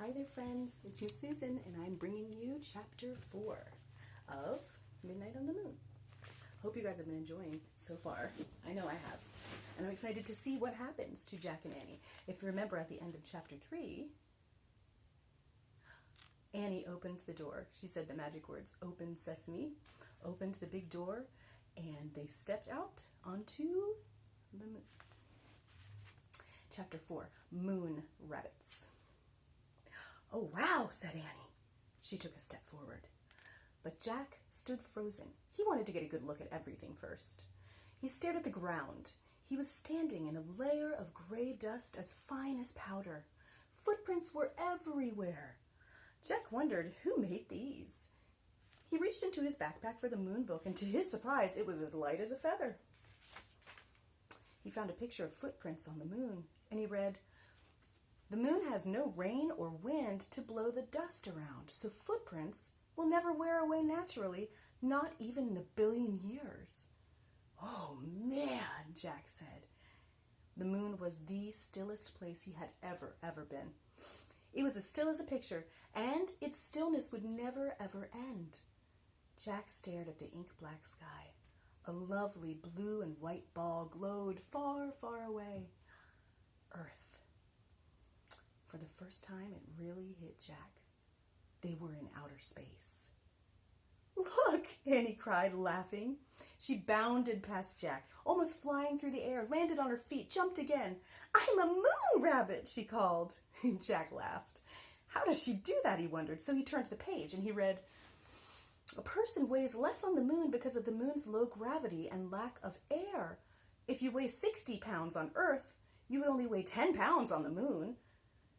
Hi there, friends. It's Miss Susan, and I'm bringing you Chapter 4 of Midnight on the Moon. Hope you guys have been enjoying so far. I know I have. And I'm excited to see what happens to Jack and Annie. If you remember at the end of Chapter 3, Annie opened the door. She said the magic words, "Open sesame," opened the big door, and they stepped out onto the moon. Chapter 4, Moon Rabbits. "Oh, wow," said Annie. She took a step forward. But Jack stood frozen. He wanted to get a good look at everything first. He stared at the ground. He was standing in a layer of gray dust as fine as powder. Footprints were everywhere. Jack wondered who made these. He reached into his backpack for the moon book, and to his surprise, it was as light as a feather. He found a picture of footprints on the moon, and he read, "The moon has no rain or wind to blow the dust around, so footprints will never wear away naturally, not even in a billion years." "Oh, man," Jack said. The moon was the stillest place he had ever been. It was as still as a picture, and its stillness would never, ever end. Jack stared at the ink-black sky. A lovely blue and white ball glowed far, far away. Earth. For the first time, it really hit Jack. They were in outer space. "Look!" Annie cried, laughing. She bounded past Jack, almost flying through the air, landed on her feet, jumped again. "I'm a moon rabbit," she called. Jack laughed. How does she do that, he wondered. So he turned to the page and he read, "A person weighs less on the moon because of the moon's low gravity and lack of air. If you weigh 60 pounds on Earth, you would only weigh 10 pounds on the moon."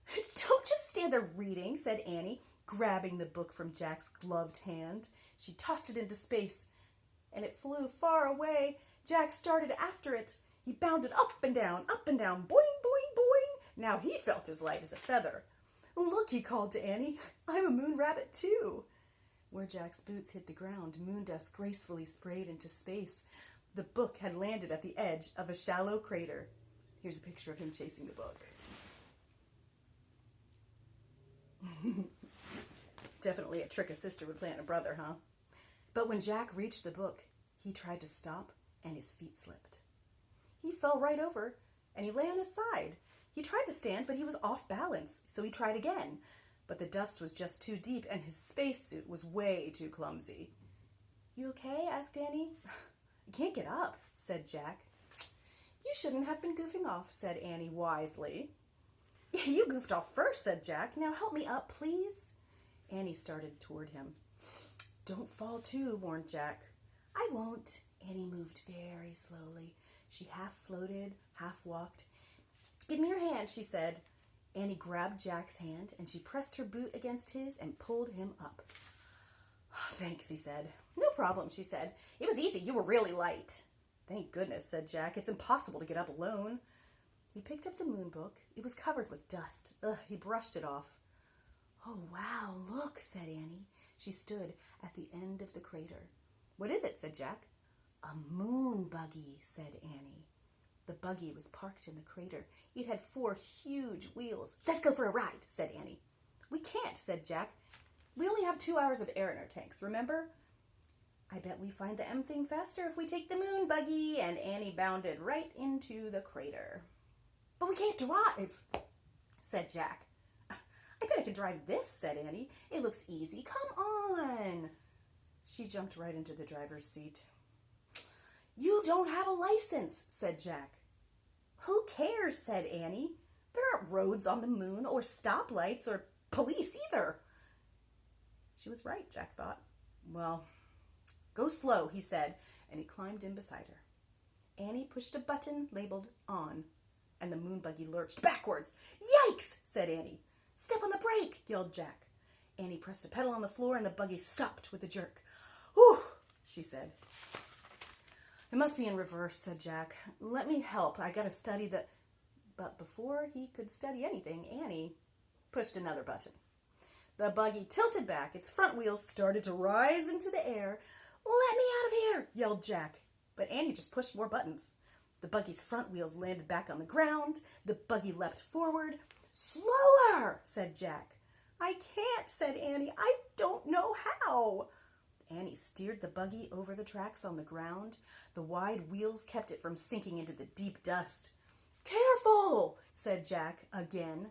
"Don't just stand there reading," said Annie, grabbing the book from Jack's gloved hand. She tossed it into space, and it flew far away. Jack started after it. He bounded up and down, boing, boing, boing. Now he felt as light as a feather. "Look," he called to Annie, "I'm a moon rabbit too." Where Jack's boots hit the ground, moon dust gracefully sprayed into space. The book had landed at the edge of a shallow crater. Here's a picture of him chasing the book. Definitely a trick a sister would play on a brother, huh? But when Jack reached the book, he tried to stop, and his feet slipped. He fell right over, and he lay on his side. He tried to stand, but he was off balance, so he tried again. But the dust was just too deep, and his spacesuit was way too clumsy. "You okay?" asked Annie. "I can't get up," said Jack. "You shouldn't have been goofing off," said Annie wisely. "You goofed off first," said Jack. "Now help me up, please." Annie started toward him. "Don't fall too," warned Jack. "I won't." Annie moved very slowly. She half floated, half walked. "Give me your hand," she said. Annie grabbed Jack's hand, and she pressed her boot against his and pulled him up. "Thanks," he said. "No problem," she said. "It was easy. You were really light." "Thank goodness," said Jack. "It's impossible to get up alone." He picked up the moon book. It was covered with dust. He brushed it off. "Oh, wow, look," said Annie. She stood at the end of the crater. "What is it?" said Jack. "A moon buggy," said Annie. The buggy was parked in the crater. It had 4 huge wheels. "Let's go for a ride," said Annie. "We can't," said Jack. "We only have 2 hours of air in our tanks, remember?" "I bet we find the M thing faster if we take the moon buggy," and Annie bounded right into the crater. "But we can't drive," said Jack. "I bet I could drive this," said Annie. "It looks easy. Come on." She jumped right into the driver's seat. "You don't have a license," said Jack. "Who cares?" said Annie. "There aren't roads on the moon or stoplights or police either." She was right, Jack thought. "Well, go slow," he said, and he climbed in beside her. Annie pushed a button labeled "on," and the moon buggy lurched backwards. "Yikes!" said Annie. "Step on the brake!" yelled Jack. Annie pressed a pedal on the floor, and the buggy stopped with a jerk. "Whew!" she said. "It must be in reverse," said Jack. "Let me help. I gotta study the..." But before he could study anything, Annie pushed another button. The buggy tilted back. Its front wheels started to rise into the air. "Let me out of here!" yelled Jack. But Annie just pushed more buttons. The buggy's front wheels landed back on the ground. The buggy leapt forward. "Slower!" said Jack. I can't, said Annie. I don't know how. Annie steered the buggy over the tracks on the ground. The wide wheels kept it from sinking into the deep dust. Careful, said Jack again.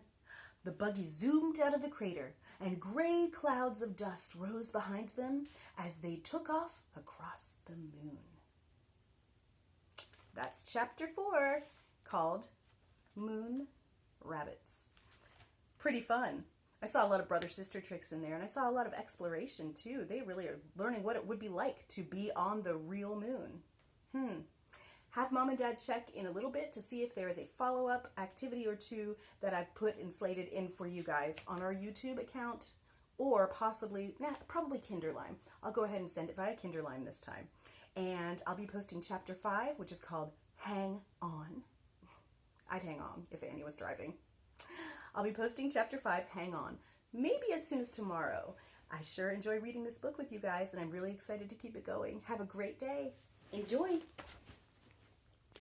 The buggy zoomed out of the crater, and gray clouds of dust rose behind them as they took off across the moon. That's chapter 4, called Moon Rabbits. Pretty fun. I saw a lot of brother-sister tricks in there, and I saw a lot of exploration, too. They really are learning what it would be like to be on the real moon. Have Mom and Dad check in a little bit to see if there is a follow-up activity or two that I've put and slated in for you guys on our YouTube account, or probably Kinderlime. I'll go ahead and send it via Kinderlime this time. And I'll be posting chapter 5, which is called Hang On. I'd hang on if Annie was driving. I'll be posting chapter 5, Hang On, maybe as soon as tomorrow. I sure enjoy reading this book with you guys, and I'm really excited to keep it going. Have a great day. Enjoy.